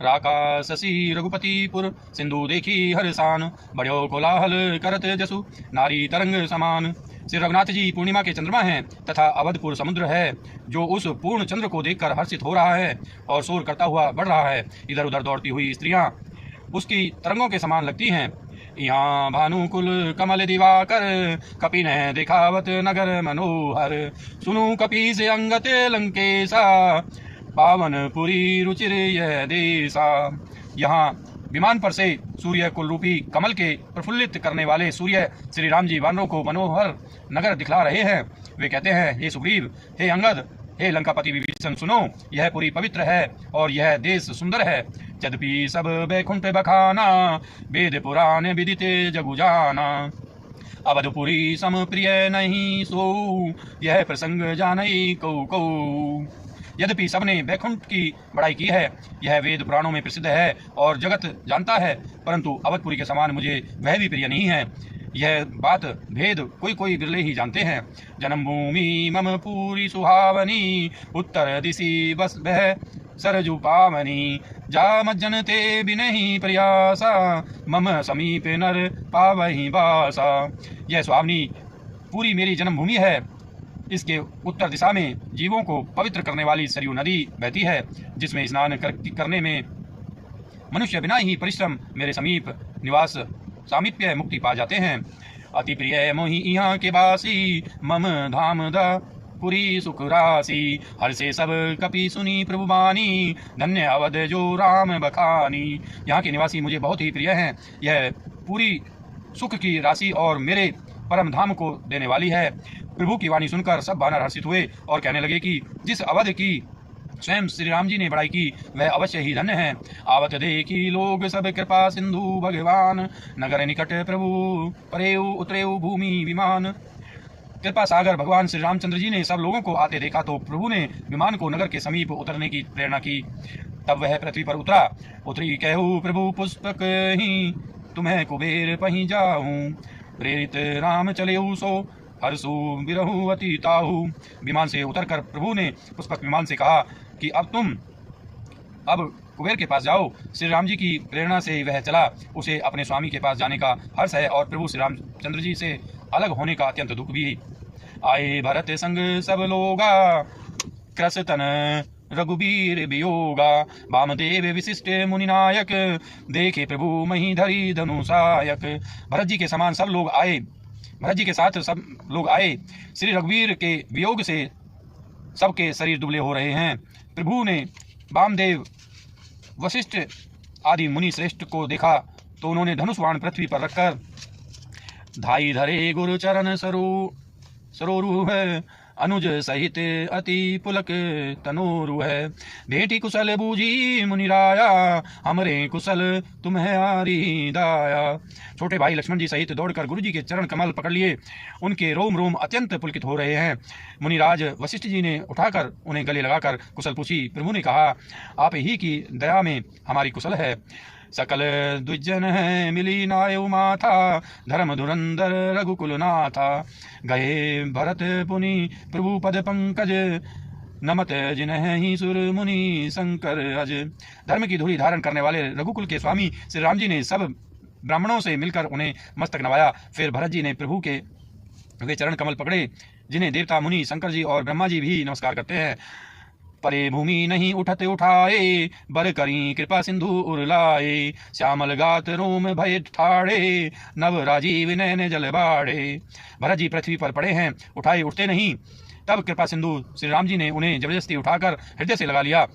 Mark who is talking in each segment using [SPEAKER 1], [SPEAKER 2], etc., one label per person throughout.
[SPEAKER 1] राका शशि रघुपतिपुर सिंधु देखी हर्षान, बड़ो कोलाहल करत जसु नारी तरंग समान। श्री रघुनाथ जी पूर्णिमा के चंद्रमा हैं तथा अवधपुर समुद्र है, जो उस पूर्ण चंद्र को देखकर हर्षित हो रहा है और शोर करता हुआ बढ़ रहा है। इधर उधर दौड़ती हुई स्त्रियां उसकी तरंगों के समान लगती हैं। यहाँ भानुकुल कमल दिवाकर, कपि ने दिखावत नगर मनोहर। सुनु कपि से अंगत लंकेशा, पावन पुरी रुचिर यह देशा। यहाँ विमान पर से सूर्य कुल रूपी कमल के प्रफुल्लित करने वाले सूर्य श्री राम जी वानरों को मनोहर नगर दिखला रहे हैं। वे कहते हैं, हे सुग्रीव, हे अंगद, हे लंकापति विभीषण, सुनो, यह पुरी पवित्र है और यह देश सुंदर है। यद्यपि सब बैकुंठ बखाना, वेद पुराण विदिते जगु जाना। अवधपुरी सम प्रिय नहीं सो, यह प्रसंग जानई कौ कौ। यद्यपि सबने बैकुंठ की बड़ाई की है, यह वेद पुराणों में प्रसिद्ध है और जगत जानता है, परंतु अवधपुरी के समान मुझे वह भी प्रिय नहीं है। यह बात भेद कोई कोई बिरले ही जानते हैं। जन्मभूमि मम पूरी सुहावनी, उत्तर दिशि बस बह सरजु पावनी। जा मज्जन ते बिनहि प्रयासा, मम समीप नर पावहि बासा। यह सुहावनी पूरी मेरी जन्मभूमि है। इसके उत्तर दिशा में जीवों को पवित्र करने वाली सरयू नदी बहती है, जिसमें स्नान करने में मनुष्य बिना ही परिश्रम मेरे समीप निवास सामीप्य मुक्ति पा जाते हैं। अति प्रिय मोहि यहाँ के बासी, मम धाम दा पुरी सुख राशि। हर से सब कपि सुनी प्रभु बानी, धन्य अवध जो राम बखानी। यहाँ के निवासी मुझे बहुत ही प्रिय हैं। यह पूरी सुख की राशि और मेरे परम धाम को देने वाली है। प्रभु की वाणी सुनकर सब वानर हर्षित हुए और कहने लगे कि जिस अवध की स्वयं श्री राम जी ने बड़ाई की वह अवश्य ही धन्य है। आवत देखी लोग सब कृपा सिंधु भगवान, नगर निकट प्रभु परेउ उतरेउ भूमि विमान। कृपा सागर भगवान श्री रामचंद्र जी ने सब लोगों को आते देखा तो प्रभु ने विमान को नगर के समीप उतरने की प्रेरणा की। तब वह पृथ्वी पर उतरा। उतरी कहू प्रभु पुष्पक ही, तुम्हें कुबेर पही जाऊं। प्रेरित राम चले सो हर्षु बिरहु अति ताहु। विमान से उतरकर प्रभु ने पुष्पक विमान से कहा कि अब कुबेर के पास जाओ। श्री राम जी की प्रेरणा से वह चला। उसे अपने स्वामी के पास जाने का हर्ष है और प्रभु श्री रामचंद्र जी से अलग होने का अत्यंत दुख भी। आए भरत संग सब लोगा, क्रसतन रघुबीर वियोगा। वामदेव विशिष्ट मुनिनायक, देखे प्रभु मही धरी धनुषायक। भरत जी के समान सब लोग आए, भरत जी के साथ सब लोग आए। श्री रघुवीर के वियोग से सबके शरीर दुबले हो रहे हैं। प्रभु ने वामदेव, वशिष्ठ आदि मुनि श्रेष्ठ को देखा तो उन्होंने धनुष बाण पृथ्वी पर रखकर धाई धरे गुरु चरण सरोरु है। अनुज सहित अति पुलक तनोरु है। भेटी कुशल बूझी मुनिराया, हमरे कुशल तुम्हें आरी दाया। छोटे भाई लक्ष्मण जी सहित दौड़कर गुरु जी के चरण कमल पकड़ लिए। उनके रोम रोम अत्यंत पुलकित हो रहे हैं। मुनिराज वशिष्ठ जी ने उठाकर उन्हें गले लगाकर कुशल पूछी। प्रभु ने कहा, आप ही की दया में हमारी कुशल है। सकल द्विजन है मिली नायु माथा, धर्म धुरंधर रघुकुल नाथा। गए भरत पुनि प्रभु पद पंकज, नमत जिन्हि सुर मुनि शंकर अज। धर्म की धुरी धारण करने वाले रघुकुल के स्वामी श्री राम जी ने सब ब्राह्मणों से मिलकर उन्हें मस्तक नवाया। फिर भरत जी ने प्रभु के वे चरण कमल पकड़े जिन्हें देवता मुनि शंकर जी और ब्रह्मा जी भी नमस्कार करते हैं। परे भूमि नहीं उठत उठाए, बर करी कृपा सिंधु उरलाए। श्यामल गात रोम भय ठाड़े, नव राजीव नैन जल बाड़े। भरत जी पृथ्वी पर पड़े हैं, उठाए उठते नहीं। तब कृपा सिंधु श्री राम जी ने उन्हें जबरदस्ती उठाकर हृदय से लगा लिया।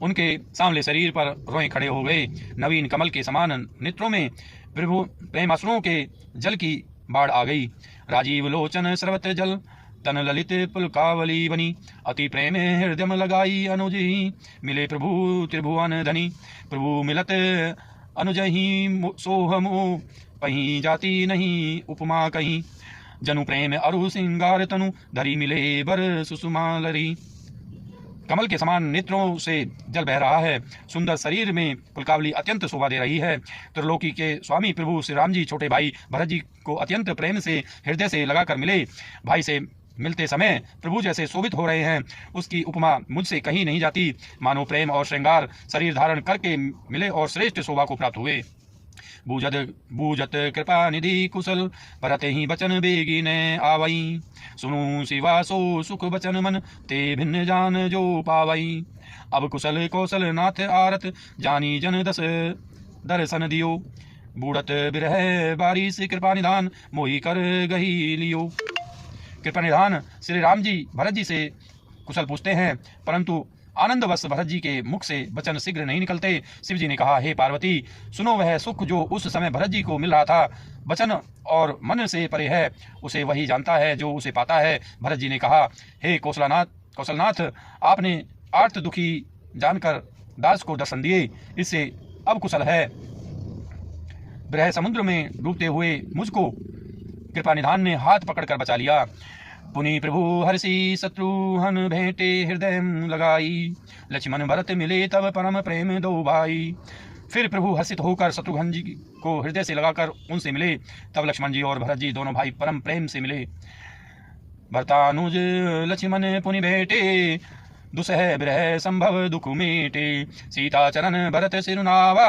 [SPEAKER 1] उनके सांवले शरीर पर रोए खड़े हो गए। नवीन कमल के समान नेत्रों में प्रभु प्रेमासुरों के जल की बाढ़ आ गई। राजीव लोचन सर्वत्र जल, तन ललित पुलकावली बनी। अति प्रेम हृदय लगाई अनुजही, मिले प्रभु त्रिभुवन धनी। प्रभु मिलत अनुजही सोहमो, पही जाती नहीं उपमा कहीं। जनु प्रेम अरु सिंगार तनु, धरी मिले बर सुषमा लरी। कमल के समान नेत्रों से जल बह रहा है। सुंदर शरीर में पुलकावली अत्यंत शोभा दे रही है। त्रिलोकी के स्वामी प्रभु श्री राम जी छोटे भाई भरत जी को अत्यंत प्रेम से हृदय से लगाकर मिले। भाई से मिलते समय प्रभु जैसे शोभित हो रहे हैं, उसकी उपमा मुझसे कहीं नहीं जाती। मानो प्रेम और श्रृंगार शरीर धारण करके मिले और श्रेष्ठ शोभा को प्राप्त हुए। बूझत कृपा निधि कुशल परते ही बचन बेगी ने आवई। सुनु शिवा सो सुख बचन मन ते भिन्न जान जो पावई। अब कुशल कौशल नाथ आरत जानी जन दस दर्शन दियो। बूढ़त बिरह बारिश कृपा निधान मोही कर गही लियो। कृपा निधान श्री राम जी भरत जी से कुशल पूछते हैं, परंतु आनंदवश भरत जी के मुख से वचन शीघ्र नहीं निकलते। शिव जी ने कहा, हे पार्वती, सुनो, वह सुख जो उस समय भरत जी को मिल रहा था वचन और मन से परे है, उसे वही जानता है जो उसे पाता है। भरत जी ने कहा, हे कौशलनाथ, आपने आर्त दुखी जानकर दास को दर्शन दिए, इससे अब कुशल है। विरह समुद्र में डूबते हुए मुझको कृपा निधान ने हाथ पकड़कर बचा लिया। पुनि प्रभु हर्षि शत्रुघ्न भेंटे हृदय लगाई। लक्ष्मण भरत मिले तब परम प्रेम दो भाई। फिर प्रभु हर्षित होकर शत्रुघ्न जी को हृदय से लगाकर उनसे मिले। तब लक्ष्मण जी और भरत जी दोनों भाई परम प्रेम से मिले। भरतानुज लक्ष्मण पुनि भेंटे दुसह विरह संभव दुख मेटे। सीता चरण भरत सिरुनावा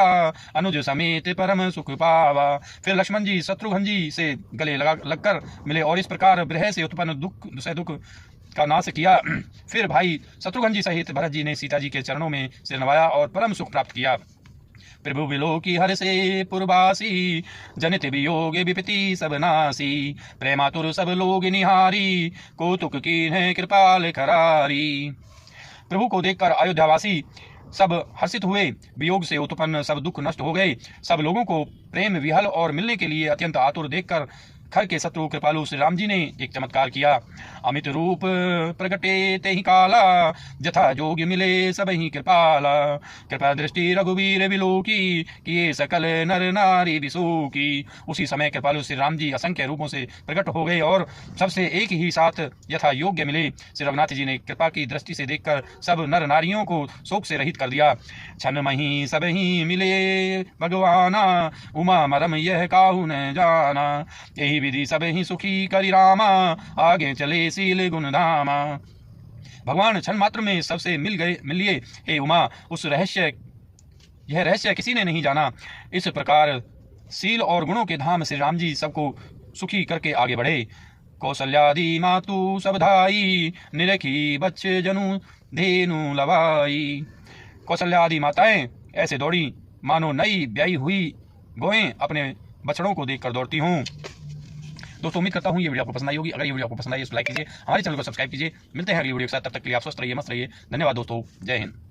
[SPEAKER 1] अनुज समेत परम सुख पावा। फिर लक्ष्मण जी शत्रुघ्न जी से गले लगकर मिले और इस प्रकार विरह से उत्पन्न दुख का नाश किया। फिर भाई शत्रुघ्न जी सहित भरत जी ने सीता जी के चरणों में सिर नवाया और परम सुख प्राप्त किया। प्रभु विलो की हर से पुरवासी जनित वियोग विपति सब नासी। प्रेमातुर सब लोग निहारी कौतुक की है कृपाल करारी। प्रभु को देखकर अयोध्यावासी सब हर्षित हुए। वियोग से उत्पन्न सब दुख नष्ट हो गए। सब लोगों को प्रेम विहल और मिलने के लिए अत्यंत आतुर देखकर खर के शत्रु कृपालु श्री राम जी ने एक चमत्कार किया। अमित रूप प्रगटे ते ही काला जथा जोग मिले सब ही कृपाला। कृपा दृष्टि रघुवीर विलोकी किए सकल नर नारी विशोकी। उसी समय कृपालु श्री राम जी असंख्य रूपों से प्रकट हो गए और सबसे एक ही साथ यथा योग्य मिले। श्री रघुनाथ जी ने कृपा की दृष्टि से देखकर सब नर नारियों को शोक से रहित कर दिया। क्षण मही सब ही मिले भगवाना उमा मरम यह काहू न जाना। यही विधि सब ही सुखी करी रामा आगे चले सील गुण धामा। भगवान क्षण मात्र में सबसे मिल लिए। हे उमा, यह रहस्य किसी ने नहीं जाना। इस प्रकार सील और गुणों के धाम श्री राम जी सबको सुखी करके आगे बढ़े। कौशल्यादि मातु सब धाई निरखी बच्चे जनु धेनु लवाई। कौशल्यादि माताएं ऐसे दौड़ी मानो नई ब्याई हुई गोएं अपने बछड़ों को देखकर दौड़ती हूँ। दोस्तों, उम्मीद करता हूँ ये वीडियो आपको पसंद आई होगी। अगर ये वीडियो आपको पसंद आई तो लाइक कीजिए, हमारे चैनल को सब्सक्राइब कीजिए। मिलते हैं अगली वीडियो के साथ, तब तक के लिए आप स्वस्थ रहिए, मस्त रहिए। धन्यवाद दोस्तों, जय हिंद।